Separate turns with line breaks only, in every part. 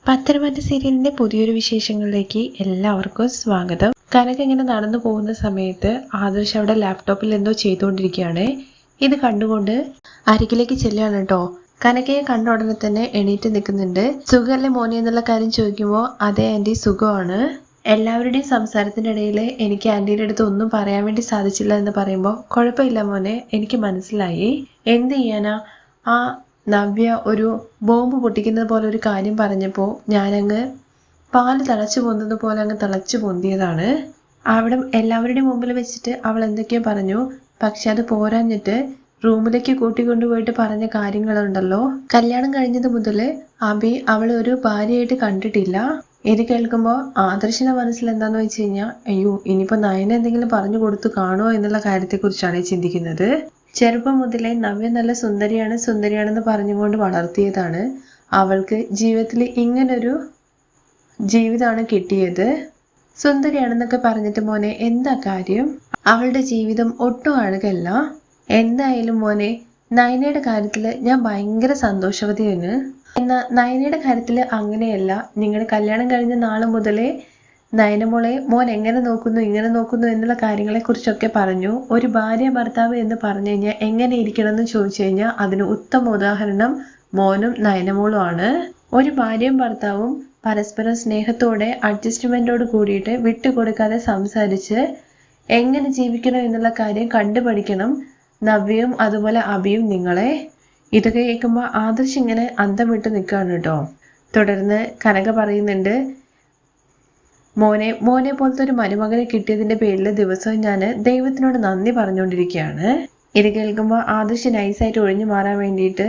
പത്തരമാറ്റ സീരിയലിന്റെ പുതിയൊരു വിശേഷങ്ങളിലേക്ക് എല്ലാവർക്കും സ്വാഗതം. കനക ഇങ്ങനെ നടന്നു പോകുന്ന സമയത്ത് ആദർശ് അവിടെ ലാപ്ടോപ്പിൽ എന്തോ ചെയ്തുകൊണ്ടിരിക്കുകയാണ്. ഇത് കണ്ടുകൊണ്ട് അരികിലേക്ക് ചെല്ലുകയാണ് കേട്ടോ. കനകയെ കണ്ട ഉടനെ തന്നെ എണീറ്റ് നിൽക്കുന്നുണ്ട്. സുഖമല്ലേ മോനെ എന്നുള്ള കാര്യം ചോദിക്കുമ്പോൾ അതെ ആന്റി സുഖമാണ്. എല്ലാവരുടെയും സംസാരത്തിന്റെ ഇടയിൽ എനിക്ക് ആന്റിയുടെ അടുത്ത് ഒന്നും പറയാൻ വേണ്ടി സാധിച്ചില്ല എന്ന് പറയുമ്പോൾ കുഴപ്പമില്ല മോനെ, എനിക്ക് മനസ്സിലായി. എന്ത് ചെയ്യാനാ, ആ നവ്യ ഒരു ബോംബ് പൊട്ടിക്കുന്നത് പോലെ ഒരു കാര്യം പറഞ്ഞപ്പോൾ ഞാനങ്ങ് പാല് തിളച്ചു പൊന്തുന്നത് പോലെ അങ്ങ് തിളച്ചു പൊന്തിയതാണ്. അവിടെ എല്ലാവരുടെയും മുമ്പിൽ വെച്ചിട്ട് അവൾ എന്തൊക്കെയോ പറഞ്ഞു. പക്ഷെ അത് പോരാഞ്ഞിട്ട് റൂമിലേക്ക് കൂട്ടിക്കൊണ്ടുപോയിട്ട് പറഞ്ഞ കാര്യങ്ങളുണ്ടല്ലോ. കല്യാണം കഴിഞ്ഞത് മുതൽ അബി അവളെ ഒരു ഭാര്യയായിട്ട് കണ്ടിട്ടില്ല. ഇത് കേൾക്കുമ്പോൾ ആദർശിന്റെ മനസ്സിൽ എന്താന്ന് വെച്ച് കഴിഞ്ഞാൽ, അയ്യോ ഇനിയിപ്പോ നയന എന്തെങ്കിലും പറഞ്ഞു കൊടുത്തു കാണുമോ എന്നുള്ള കാര്യത്തെക്കുറിച്ചാണ് ചിന്തിക്കുന്നത്. ചെറുപ്പം മുതലേ നവ്യ നല്ല സുന്ദരിയാണെന്ന് പറഞ്ഞുകൊണ്ട് വളർത്തിയതാണ്. അവൾക്ക് ജീവിതത്തിൽ ഇങ്ങനൊരു ജീവിതമാണ് കിട്ടിയത്. സുന്ദരിയാണെന്നൊക്കെ പറഞ്ഞിട്ട് മോനെ എന്താ കാര്യം? അവളുടെ ജീവിതം ഒട്ടും അഴകല്ല. എന്തായാലും മോനെ, നയനയുടെ കാര്യത്തില് ഞാൻ ഭയങ്കര സന്തോഷവതിയാണ്. എന്നാൽ നയനയുടെ കാര്യത്തില് അങ്ങനെയല്ല. നിങ്ങൾ കല്യാണം കഴിഞ്ഞ നാള് മുതലേ നയനമോളെ മോൻ എങ്ങനെ നോക്കുന്നു ഇങ്ങനെ നോക്കുന്നു എന്നുള്ള കാര്യങ്ങളെ കുറിച്ചൊക്കെ പറഞ്ഞു. ഒരു ഭാര്യ ഭർത്താവ് എന്ന് പറഞ്ഞു കഴിഞ്ഞാൽ എങ്ങനെ ഇരിക്കണം എന്ന് ചോദിച്ചു കഴിഞ്ഞാൽ അതിന് ഉത്തമ ഉദാഹരണം മോനും നയനമോളും ആണ്. ഒരു ഭാര്യയും ഭർത്താവും പരസ്പരം സ്നേഹത്തോടെ അഡ്ജസ്റ്റ്മെന്റോട് കൂടിയിട്ട് വിട്ടുകൊടുക്കാതെ സംസാരിച്ച് എങ്ങനെ ജീവിക്കണം എന്നുള്ള കാര്യം കണ്ടുപഠിക്കണം നവ്യയും അതുപോലെ അബിയും നിങ്ങളെ. ഇതൊക്കെ കേൾക്കുമ്പോൾ ആദർശ് ഇങ്ങനെ അന്തം വിട്ട് നിൽക്കുകയാണ് കേട്ടോ. തുടർന്ന് കനക പറയുന്നുണ്ട്, മോനെ പോലത്തെ ഒരു മരുമകനെ കിട്ടിയതിന്റെ പേരിൽ ദിവസവും ഞാൻ ദൈവത്തിനോട് നന്ദി പറഞ്ഞുകൊണ്ടിരിക്കുകയാണ്. ഇത് കേൾക്കുമ്പോൾ ആദർശ് നൈസായിട്ട് ഒഴിഞ്ഞു മാറാൻ വേണ്ടിയിട്ട്,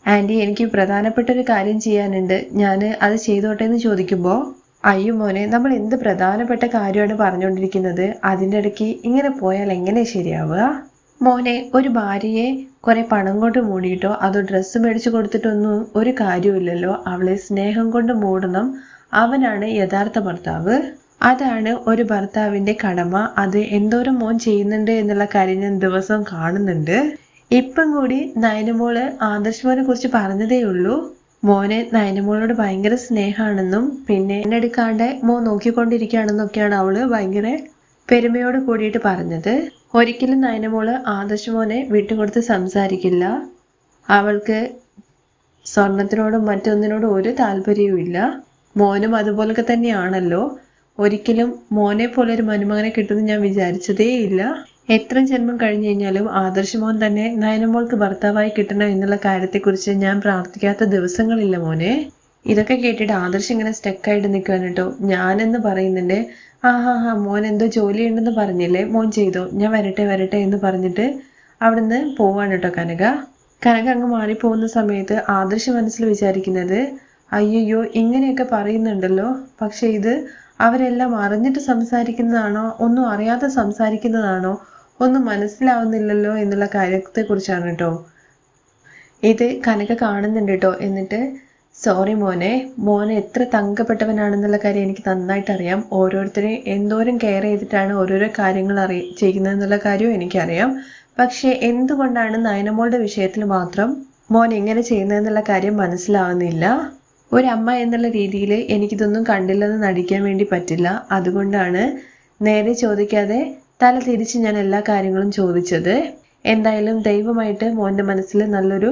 ആന്റി എനിക്ക് പ്രധാനപ്പെട്ട ഒരു കാര്യം ചെയ്യാനുണ്ട്, ഞാൻ അത് ചെയ്തോട്ടെ എന്ന് ചോദിക്കുമ്പോൾ, അയ്യോ മോനെ നമ്മൾ എന്ത് പ്രധാനപ്പെട്ട കാര്യമാണ് പറഞ്ഞുകൊണ്ടിരിക്കുന്നത്, അതിൻ്റെ ഇടയ്ക്ക് ഇങ്ങനെ പോയാൽ എങ്ങനെ ശരിയാവുക? മോനെ, ഒരു ഭാര്യയെ കുറെ പണം കൊണ്ട് മൂടിയിട്ടോ അതോ ഡ്രസ്സ് മേടിച്ചു കൊടുത്തിട്ടൊന്നും ഒരു കാര്യമില്ലല്ലോ. അവളെ സ്നേഹം കൊണ്ട് മൂടണം. അവനാണ് യഥാർത്ഥ ഭർത്താവ്. അതാണ് ഒരു ഭർത്താവിന്റെ കടമ. അത് എന്തോരം മോൻ ചെയ്യുന്നുണ്ട് എന്നുള്ള കാര്യം ഞാൻ ദിവസവും കാണുന്നുണ്ട്. ഇപ്പം കൂടി നയനമോള് ആദർശ് കുറിച്ച് പറഞ്ഞതേ ഉള്ളൂ. മോനെ നയനമോളോട് ഭയങ്കര സ്നേഹമാണെന്നും പിന്നെ എന്നെടുക്കാണ്ട് മോൻ നോക്കിക്കൊണ്ടിരിക്കുകയാണെന്നൊക്കെയാണ് അവള് ഭയങ്കര പെരുമയോട് കൂടിയിട്ട് പറഞ്ഞത്. ഒരിക്കലും നയനമോള് ആദർശ് മോനെ വിട്ടുകൊടുത്ത് സംസാരിക്കില്ല. അവൾക്ക് സ്വർണത്തിനോടും മറ്റൊന്നിനോടും ഒരു താല്പര്യവും ഇല്ല. മോനും അതുപോലൊക്കെ തന്നെയാണല്ലോ. ഒരിക്കലും മോനെ പോലെ ഒരു മരുമകനെ കിട്ടുമെന്ന് ഞാൻ വിചാരിച്ചതേ ഇല്ല. എത്ര ജന്മം കഴിഞ്ഞു കഴിഞ്ഞാലും ആദർശ് മോൻ തന്നെ നയനമോൾക്ക് ഭർത്താവായി കിട്ടണം എന്നുള്ള കാര്യത്തെക്കുറിച്ച് ഞാൻ പ്രാർത്ഥിക്കാത്ത ദിവസങ്ങളില്ല മോനെ. ഇതൊക്കെ കേട്ടിട്ട് ആദർശ് ഇങ്ങനെ സ്റ്റക്കായിട്ട് നിൽക്കാൻ കേട്ടോ. ഞാനെന്ന് പറയുന്നുണ്ട്, മോൻ എന്തോ ജോലി ഉണ്ടെന്ന് പറഞ്ഞില്ലേ, മോൻ ചെയ്തോ, ഞാൻ വരട്ടെ എന്ന് പറഞ്ഞിട്ട് അവിടുന്ന് പോവാണ് കേട്ടോ കനക അങ്ങ് മാറിപ്പോകുന്ന സമയത്ത് ആദർശ് മനസ്സിൽ വിചാരിക്കുന്നത്, അയ്യോ ഇങ്ങനെയൊക്കെ പറയുന്നുണ്ടല്ലോ, പക്ഷെ ഇത് അവരെല്ലാം അറിഞ്ഞിട്ട് സംസാരിക്കുന്നതാണോ ഒന്നും അറിയാതെ സംസാരിക്കുന്നതാണോ ഒന്നും മനസ്സിലാവുന്നില്ലല്ലോ എന്നുള്ള കാര്യത്തെക്കുറിച്ചാണ് കേട്ടോ. ഇത് കനക കാണുന്നുണ്ട് കേട്ടോ. എന്നിട്ട് സോറി മോനെ എത്ര തങ്കപ്പെട്ടവനാണെന്നുള്ള കാര്യം എനിക്ക് നന്നായിട്ട് അറിയാം. ഓരോരുത്തരെയും എന്തോരം കെയർ ചെയ്തിട്ടാണ് ഓരോരോ കാര്യങ്ങൾ ചെയ്യുന്നതെന്നുള്ള കാര്യവും എനിക്കറിയാം. പക്ഷെ എന്തുകൊണ്ടാണ് നയനമോളുടെ വിഷയത്തിൽ മാത്രം മോൻ എങ്ങനെ ചെയ്യുന്നതെന്നുള്ള കാര്യം മനസ്സിലാവുന്നില്ല. ഒരമ്മ എന്നുള്ള രീതിയിൽ എനിക്കിതൊന്നും കണ്ടില്ലെന്ന് നടിക്കാൻ വേണ്ടി പറ്റില്ല. അതുകൊണ്ടാണ് നേരെ ചോദിക്കാതെ തല തിരിച്ച് ഞാൻ എല്ലാ കാര്യങ്ങളും ചോദിച്ചത്. എന്തായാലും ദൈവമായിട്ട് മോന്റെ മനസ്സിൽ നല്ലൊരു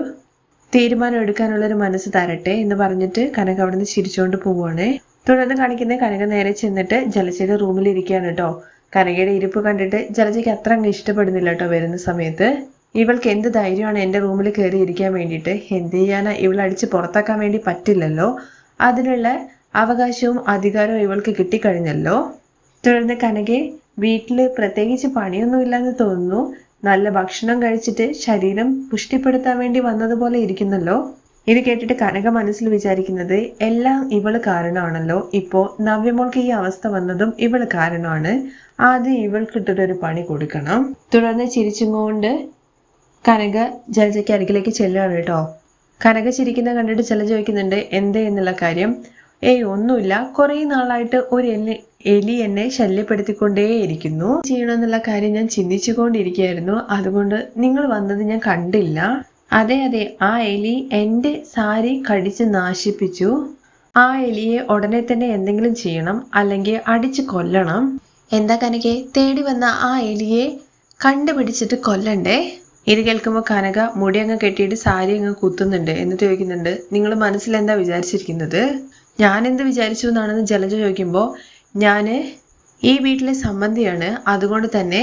തീരുമാനം എടുക്കാനുള്ളൊരു മനസ്സ് തരട്ടെ എന്ന് പറഞ്ഞിട്ട് കനക അവിടുന്ന് ചിരിച്ചുകൊണ്ട് പോവുകയാണേ. തുടർന്ന് കാണിക്കുന്ന കനക നേരെ ചെന്നിട്ട് ജലജയുടെ റൂമിൽ ഇരിക്കുകയാണ് കേട്ടോ. കനകയുടെ ഇരിപ്പ് കണ്ടിട്ട് ജലജയ്ക്ക് അത്ര അങ്ങ് ഇഷ്ടപ്പെടുന്നില്ല കേട്ടോ. വരുന്ന സമയത്ത് ഇവൾക്ക് എന്ത് ധൈര്യമാണ് എൻ്റെ റൂമിൽ കയറി ഇരിക്കാൻ വേണ്ടിയിട്ട്. എന്ത് ചെയ്യാനാ, ഇവളടിച്ച് പുറത്താക്കാൻ വേണ്ടി പറ്റില്ലല്ലോ. അതിനുള്ള അവകാശവും അധികാരവും ഇവൾക്ക് കിട്ടിക്കഴിഞ്ഞല്ലോ. തുടർന്ന് കനകെ വീട്ടിൽ പ്രത്യേകിച്ച് പണിയൊന്നുമില്ലെന്ന് തോന്നുന്നു. നല്ല ഭക്ഷണം കഴിച്ചിട്ട് ശരീരം പുഷ്ടിപ്പെടുത്താൻ വേണ്ടി വന്നതുപോലെ ഇരിക്കുന്നല്ലോ. ഇത് കേട്ടിട്ട് കനക മനസ്സിൽ വിചാരിക്കുന്നത്, എല്ലാം ഇവള് കാരണമാണല്ലോ. ഇപ്പോ നവ്യമോൾക്ക് ഈ അവസ്ഥ വന്നതും ഇവള് കാരണമാണ്. ആദ്യം ഇവൾക്കിട്ടൊരു പണി കൊടുക്കണം. തുടർന്ന് ചിരിച്ചുകൊണ്ട് കനക ജലജയ്ക്ക് അരികിലേക്ക് ചെല്ലുകയാണ് കേട്ടോ. കനക ചിരിക്കുന്ന കണ്ടിട്ട് ജലജ ചോദിക്കുന്നുണ്ട് എന്തേ എന്നുള്ള കാര്യം. ഒന്നുമില്ല, കുറെ നാളായിട്ട് ഒരു എലി എന്നെ ശല്യപ്പെടുത്തിക്കൊണ്ടേയിരിക്കുന്നു. ചെയ്യണമെന്നുള്ള കാര്യം ഞാൻ ചിന്തിച്ചുകൊണ്ടിരിക്കുകയായിരുന്നു. അതുകൊണ്ട് നിങ്ങൾ വന്നത് ഞാൻ കണ്ടില്ല. അതെ ആ എലി എൻ്റെ സാരി കടിച്ച് നാശിപ്പിച്ചു. ആ എലിയെ ഉടനെ തന്നെ എന്തെങ്കിലും ചെയ്യണം, അല്ലെങ്കിൽ അടിച്ചു കൊല്ലണം. എന്താ കനകെ, തേടി വന്ന ആ എലിയെ കണ്ടുപിടിച്ചിട്ട് കൊല്ലണ്ടേ? ഇത് കേൾക്കുമ്പോൾ കനക മുടി അങ്ങ് കെട്ടിയിട്ട് സാരി അങ്ങ് കുത്തുന്നുണ്ട്. എന്നിട്ട് ചോദിക്കുന്നുണ്ട്, നിങ്ങൾ മനസ്സിൽ എന്താ വിചാരിച്ചിരിക്കുന്നത്? ഞാൻ എന്ത് വിചാരിച്ചു എന്നാണെന്ന് ജലജ ചോദിക്കുമ്പോൾ, ഞാൻ ഈ വീട്ടിലെ സംബന്ധിയാണ്, അതുകൊണ്ട് തന്നെ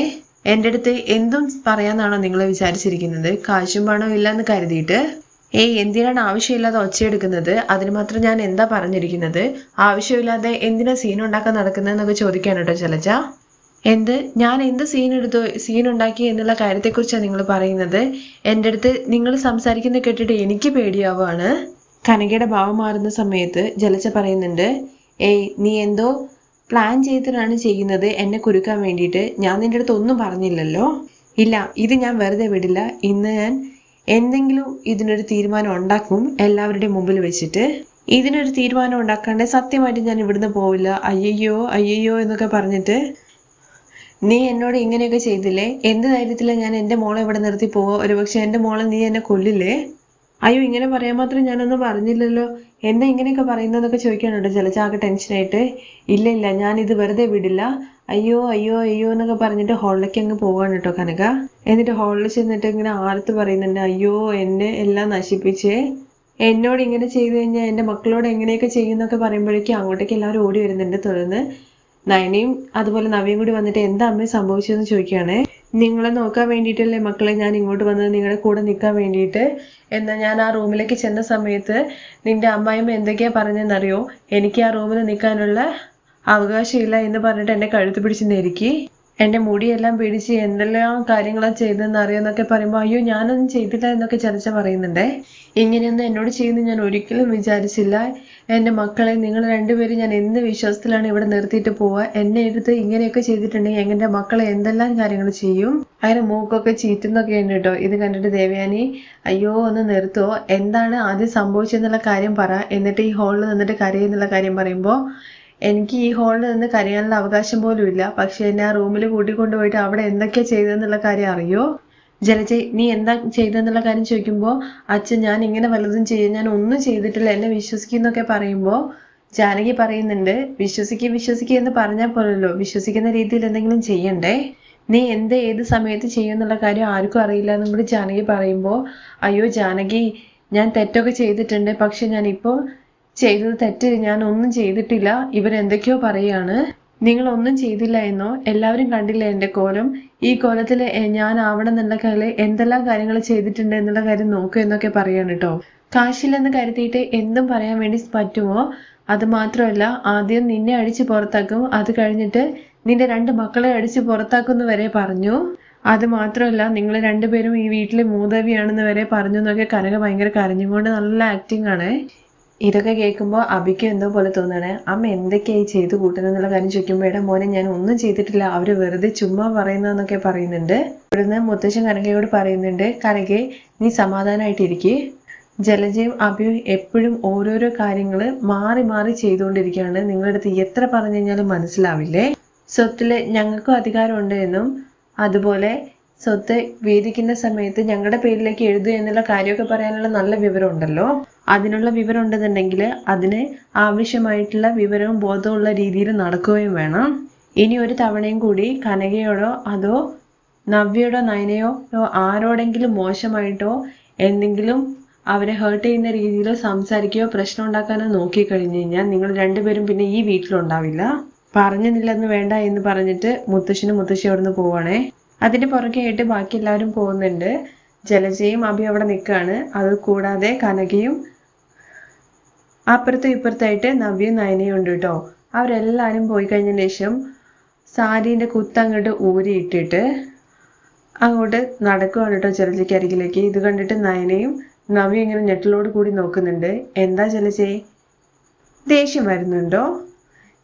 എൻ്റെ അടുത്ത് എന്തും പറയാന്നാണോ നിങ്ങൾ വിചാരിച്ചിരിക്കുന്നത്? കാശും പണവും ഇല്ലെന്ന് കരുതിയിട്ട് എന്തിനാണ് ആവശ്യമില്ലാതെ ഒച്ചയെടുക്കുന്നത്? അതിന് മാത്രം ഞാൻ എന്താ പറഞ്ഞിരിക്കുന്നത്? ആവശ്യമില്ലാതെ എന്തിനാ സീൻ ഉണ്ടാക്കാൻ നടക്കുന്നതെന്നൊക്കെ ചോദിക്കാൻ കേട്ടോ ജലജ. ഞാൻ എന്ത് സീൻ ഉണ്ടാക്കി എന്നുള്ള കാര്യത്തെക്കുറിച്ചാണ് നിങ്ങൾ പറയുന്നത്? എൻ്റെ അടുത്ത് നിങ്ങൾ സംസാരിക്കുന്നത് കേട്ടിട്ട് എനിക്ക് പേടിയാവുകയാണ്. കനകയുടെ ഭാവം മാറുന്ന സമയത്ത് ജലജ പറയുന്നുണ്ട്, നീ എന്തോ പ്ലാൻ ചെയ്തിട്ടാണ് ചെയ്യുന്നത് എന്നെ കുരുക്കാൻ വേണ്ടിയിട്ട്. ഞാൻ നിന്റെ അടുത്ത് ഒന്നും പറഞ്ഞില്ലല്ലോ. ഇല്ല, ഇത് ഞാൻ വെറുതെ വിടില്ല. ഇന്ന് ഞാൻ എന്തെങ്കിലും ഇതിനൊരു തീരുമാനം ഉണ്ടാക്കും, എല്ലാവരുടെയും മുമ്പിൽ വെച്ചിട്ട്. ഇതിനൊരു തീരുമാനം ഉണ്ടാക്കാണ്ട് സത്യമായിട്ട് ഞാൻ ഇവിടുന്ന് പോവില്ല. അയ്യോ അയ്യോ എന്നൊക്കെ പറഞ്ഞിട്ട് നീ എന്നോട് ഇങ്ങനെയൊക്കെ ചെയ്തില്ലേ? എന്ത് ധൈര്യത്തിലാണ് ഞാൻ എൻ്റെ മോളെ ഇവിടെ നിർത്തി പോവോ? ഒരുപക്ഷെ എൻ്റെ മോളെ നീ എന്നെ കൊല്ലില്ലേ? അയ്യോ, ഇങ്ങനെ പറയാൻ മാത്രം ഞാനൊന്നും പറഞ്ഞില്ലല്ലോ, എന്താ ഇങ്ങനെയൊക്കെ പറയുന്നതെന്നൊക്കെ ചോദിക്കാനുണ്ട് ജലജ ആകെ ടെൻഷനായിട്ട്. ഇല്ല, ഞാനിത് വെറുതെ വിടില്ല. അയ്യോ അയ്യോ അയ്യോ എന്നൊക്കെ പറഞ്ഞിട്ട് ഹോളിലേക്ക് അങ്ങ് പോവാണ് കേട്ടോ കനക. എന്നിട്ട് ഹോളിൽ ചെന്നിട്ട് ഇങ്ങനെ ആർത്ത് പറയുന്നുണ്ട്, അയ്യോ എന്നെ എല്ലാം നശിപ്പിച്ചേ, എന്നോട് ഇങ്ങനെ ചെയ്തു കഴിഞ്ഞാൽ എൻ്റെ മക്കളോട് എങ്ങനെയൊക്കെ ചെയ്യുന്നൊക്കെ പറയുമ്പോഴേക്കും അങ്ങോട്ടേക്ക് എല്ലാവരും ഓടി വരുന്നുണ്ട്. തുടർന്ന് നയനയും അതുപോലെ നവ്യയും കൂടി വന്നിട്ട് എന്താ അമ്മ സംഭവിച്ചതെന്ന് ചോദിക്കുകയാണ്. നിങ്ങളെ നോക്കാൻ വേണ്ടിയിട്ടല്ലേ മക്കളെ ഞാൻ ഇങ്ങോട്ട് വന്നത്, നിങ്ങളുടെ കൂടെ നിൽക്കാൻ വേണ്ടിയിട്ട്. എന്നാൽ ഞാൻ ആ റൂമിലേക്ക് ചെന്ന സമയത്ത് നിന്റെ അമ്മായിമ്മ എന്തൊക്കെയാ പറഞ്ഞതെന്നറിയോ? എനിക്ക് ആ റൂമിൽ നിൽക്കാനുള്ള അവകാശമില്ല എന്ന് പറഞ്ഞിട്ട് എന്നെ കഴുത്ത് പിടിച്ച് നെരുക്കി, എൻ്റെ മുടിയെല്ലാം പിടിച്ച് എന്തെല്ലാം കാര്യങ്ങളാണ് ചെയ്തതെന്ന് അറിയാമെന്നൊക്കെ പറയുമ്പോൾ, അയ്യോ ഞാനൊന്നും ചെയ്തില്ല എന്നൊക്കെ ചർച്ച പറയുന്നുണ്ടേ. ഇങ്ങനെയൊന്നും എന്നോട് ചെയ്യുന്ന ഞാൻ ഒരിക്കലും വിചാരിച്ചില്ല. എൻ്റെ മക്കളെ നിങ്ങൾ രണ്ടുപേരും ഞാൻ എന്ത് വിശ്വാസത്തിലാണ് ഇവിടെ നിർത്തിയിട്ട് പോവുക? എന്നെ എടുത്ത് ഇങ്ങനെയൊക്കെ ചെയ്തിട്ടുണ്ടെങ്കിൽ എൻ്റെ മക്കളെ എന്തെല്ലാം കാര്യങ്ങൾ ചെയ്യും? അങ്ങനെ മൂക്കൊക്കെ ചീറ്റുന്നൊക്കെ ഉണ്ട് കേട്ടോ. ഇത് കണ്ടിട്ട് ദേവയാനി, അയ്യോ ഒന്ന് നിർത്തോ, എന്താണ് ആദ്യം സംഭവിച്ചെന്നുള്ള കാര്യം പറ, എന്നിട്ട് ഈ ഹോളിൽ നിന്നിട്ട് കരയെന്നുള്ള കാര്യം പറയുമ്പോൾ, എനിക്ക് ഈ ഹോളിൽ നിന്ന് കരയാനുള്ള അവകാശം പോലും ഇല്ല. പക്ഷെ എന്നെ ആ റൂമിൽ കൂട്ടിക്കൊണ്ടുപോയിട്ട് അവിടെ എന്തൊക്കെയാ ചെയ്തതെന്നുള്ള കാര്യം അറിയോ? ജലജ, നീ എന്താ ചെയ്തെന്നുള്ള കാര്യം ചോദിക്കുമ്പോൾ, അച്ഛൻ ഞാൻ ഇങ്ങനെ വല്ലതും ചെയ്യും, ഞാൻ ഒന്നും ചെയ്തിട്ടില്ല, എന്നെ വിശ്വസിക്കുന്നൊക്കെ പറയുമ്പോൾ ജാനകി പറയുന്നുണ്ട്, വിശ്വസിക്കുക എന്ന് പറഞ്ഞാൽ പോലല്ലോ, വിശ്വസിക്കുന്ന രീതിയിൽ എന്തെങ്കിലും ചെയ്യണ്ടേ? നീ ഏത് സമയത്ത് ചെയ്യുന്നുള്ള കാര്യം ആർക്കും അറിയില്ല എന്നും കൂടി ജാനകി പറയുമ്പോൾ, അയ്യോ ജാനകി, ഞാൻ തെറ്റൊക്കെ ചെയ്തിട്ടുണ്ട്, പക്ഷെ ഞാനിപ്പോൾ ചെയ്തത് തെറ്റ്, ഞാൻ ഒന്നും ചെയ്തിട്ടില്ല. ഇവരെന്തൊക്കെയോ പറയാണ്. നിങ്ങൾ ഒന്നും ചെയ്തില്ല എന്നോ? എല്ലാവരും കണ്ടില്ല എൻ്റെ കോലം, ഈ കോലത്തിൽ ഞാൻ ആവണം എന്നുള്ള കാര്യം എന്തെല്ലാം കാര്യങ്ങൾ ചെയ്തിട്ടുണ്ട് എന്നുള്ള കാര്യം നോക്കൂ എന്നൊക്കെ പറയാണ് കേട്ടോ. കാശില്ലെന്ന് കരുതിയിട്ട് എന്തും പറയാൻ വേണ്ടി പറ്റുമോ? അത് മാത്രമല്ല, ആദ്യം നിന്നെ അടിച്ച് പുറത്താക്കും, അത് കഴിഞ്ഞിട്ട് നിന്റെ 2 മക്കളെ അടിച്ച് പുറത്താക്കുമെന്ന് വരെ പറഞ്ഞു. അത് മാത്രമല്ല, നിങ്ങൾ രണ്ടുപേരും ഈ വീട്ടിലെ മൂതവിയാണെന്ന് വരെ പറഞ്ഞു എന്നൊക്കെ കനക ഭയങ്കര കരഞ്ഞുകൊണ്ട് നല്ല ആക്ടിങ് ആണ്. ഇതൊക്കെ കേൾക്കുമ്പോൾ അഭിക്ക് എന്തോ പോലെ തോന്നുകയാണ്. അമ്മ എന്തൊക്കെയായി ചെയ്തു കൂട്ടുന്നുള്ള കാര്യം ചോദിക്കുമ്പോൾ, എടാ മോനെ ഞാൻ ഒന്നും ചെയ്തിട്ടില്ല, അവര് വെറുതെ ചുമ്മാ പറയുന്നതെന്നൊക്കെ പറയുന്നുണ്ട്. ഇവിടുന്ന് മുത്തശ്ശൻ കനകയോട് പറയുന്നുണ്ട്, കനകെ നീ സമാധാനമായിട്ടിരിക്കെ, ജലജയും അഭിയും എപ്പോഴും ഓരോരോ കാര്യങ്ങൾ മാറി മാറി ചെയ്തുകൊണ്ടിരിക്കുകയാണ്, നിങ്ങളുടെ അടുത്ത് എത്ര പറഞ്ഞു കഴിഞ്ഞാലും മനസ്സിലാവില്ലേ? സ്വത്തില് ഞങ്ങൾക്കും അധികാരമുണ്ട് എന്നും അതുപോലെ സ്വത്ത് വേദിക്കുന്ന സമയത്ത് ഞങ്ങളുടെ പേരിലേക്ക് എഴുതുക എന്നുള്ള കാര്യമൊക്കെ പറയാനുള്ള നല്ല വിവരം ഉണ്ടല്ലോ. അതിനുള്ള വിവരം ഉണ്ടെന്നുണ്ടെങ്കിൽ അതിന് ആവശ്യമായിട്ടുള്ള വിവരവും ബോധമുള്ള രീതിയിൽ നടക്കുകയും വേണം. ഇനി ഒരു തവണയും കൂടി കനകയോടോ അതോ നവ്യയോടോ നയനയോ ആരോടെങ്കിലും മോശമായിട്ടോ എന്തെങ്കിലും അവരെ ഹേർട്ട് ചെയ്യുന്ന രീതിയിൽ സംസാരിക്കുകയോ പ്രശ്നം ഉണ്ടാക്കാനോ നോക്കിക്കഴിഞ്ഞു കഴിഞ്ഞാൽ നിങ്ങൾ രണ്ടുപേരും പിന്നെ ഈ വീട്ടിലുണ്ടാവില്ല. പറഞ്ഞില്ലെന്ന് വേണ്ട എന്ന് പറഞ്ഞിട്ട് മുത്തശ്ശനും മുത്തശ്ശി അവിടുന്ന് പോവാണേ. അതിന്റെ പുറകെ ആയിട്ട് ബാക്കി എല്ലാവരും പോകുന്നുണ്ട്. ജലജയും അഭി അവിടെ നിൽക്കുകയാണ്. അത് കൂടാതെ കനകയും അപ്പുറത്തും ഇപ്പുറത്തായിട്ട് നവ്യയും നയനയും ഉണ്ട് കേട്ടോ. അവരെല്ലാവരും പോയി കഴിഞ്ഞതിന് ശേഷം സാരീൻ്റെ കുത്തങ്ങോട്ട് ഊരിയിട്ടിട്ട് അങ്ങോട്ട് നടക്കുവാണ് കേട്ടോ ജലജയ്ക്ക് അരികിലേക്ക്. ഇത് കണ്ടിട്ട് നയനയും നവ്യ ഇങ്ങനെ ഞെട്ടലോട് കൂടി നോക്കുന്നുണ്ട്. എന്താ ജലജേ, ദേഷ്യം വരുന്നുണ്ടോ?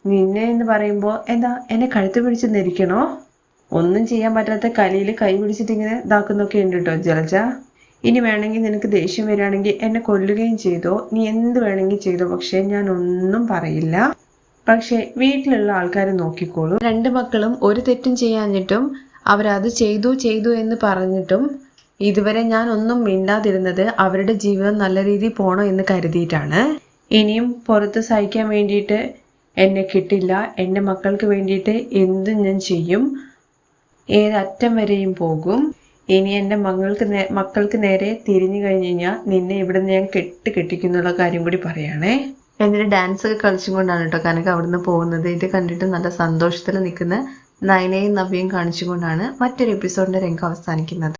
നിന്നെ എന്ന് പറയുമ്പോൾ എന്താ എന്നെ കഴുത്ത് പിടിച്ച് നെരിക്കണോ? ഒന്നും ചെയ്യാൻ പറ്റാത്ത കലിയിൽ കൈ പിടിച്ചിട്ട് ഇങ്ങനെ ഇതാക്കുന്നൊക്കെ ഉണ്ട് കേട്ടോ ജലജ. ഇനി വേണമെങ്കിൽ നിനക്ക് ദേഷ്യം വരികയാണെങ്കിൽ എന്നെ കൊല്ലുകയും ചെയ്തോ, നീ എന്ത് വേണമെങ്കിൽ ചെയ്തോ, പക്ഷെ ഞാൻ ഒന്നും പറയില്ല. പക്ഷെ വീട്ടിലുള്ള ആൾക്കാർ നോക്കിക്കോളൂ. 2 മക്കളും ഒരു തെറ്റും ചെയ്യാഞ്ഞിട്ടും അവരത് ചെയ്തു എന്ന് പറഞ്ഞിട്ടും ഇതുവരെ ഞാൻ ഒന്നും മിണ്ടാതിരുന്നത് അവരുടെ ജീവിതം നല്ല രീതിയിൽ പോണോ എന്ന് കരുതിയിട്ടാണ്. ഇനിയും പുറത്ത് സഹിക്കാൻ വേണ്ടിയിട്ട് എന്നെ കിട്ടില്ല. എൻ്റെ മക്കൾക്ക് വേണ്ടിയിട്ട് എന്തും ഞാൻ ചെയ്യും, ഏതറ്റം വരെയും പോകും. ഇനി എൻ്റെ മക്കൾക്ക് നേരെ തിരിഞ്ഞു കഴിഞ്ഞ് കഴിഞ്ഞാൽ നിന്നെ ഇവിടെ നിന്ന് ഞാൻ കെട്ടിക്കുന്നുള്ള കാര്യം കൂടി പറയുകയാണേ. എന്നിട്ട് ഡാൻസ് ഒക്കെ കളിച്ചും കൊണ്ടാണ് കേട്ടോ കനക അവിടുന്ന് പോകുന്നത്. ഇത് കണ്ടിട്ട് നല്ല സന്തോഷത്തിൽ നിൽക്കുന്ന നയനയും നവ്യയും കാണിച്ചുകൊണ്ടാണ് മറ്റൊരു എപ്പിസോഡിൻ്റെ രംഗം അവസാനിക്കുന്നത്.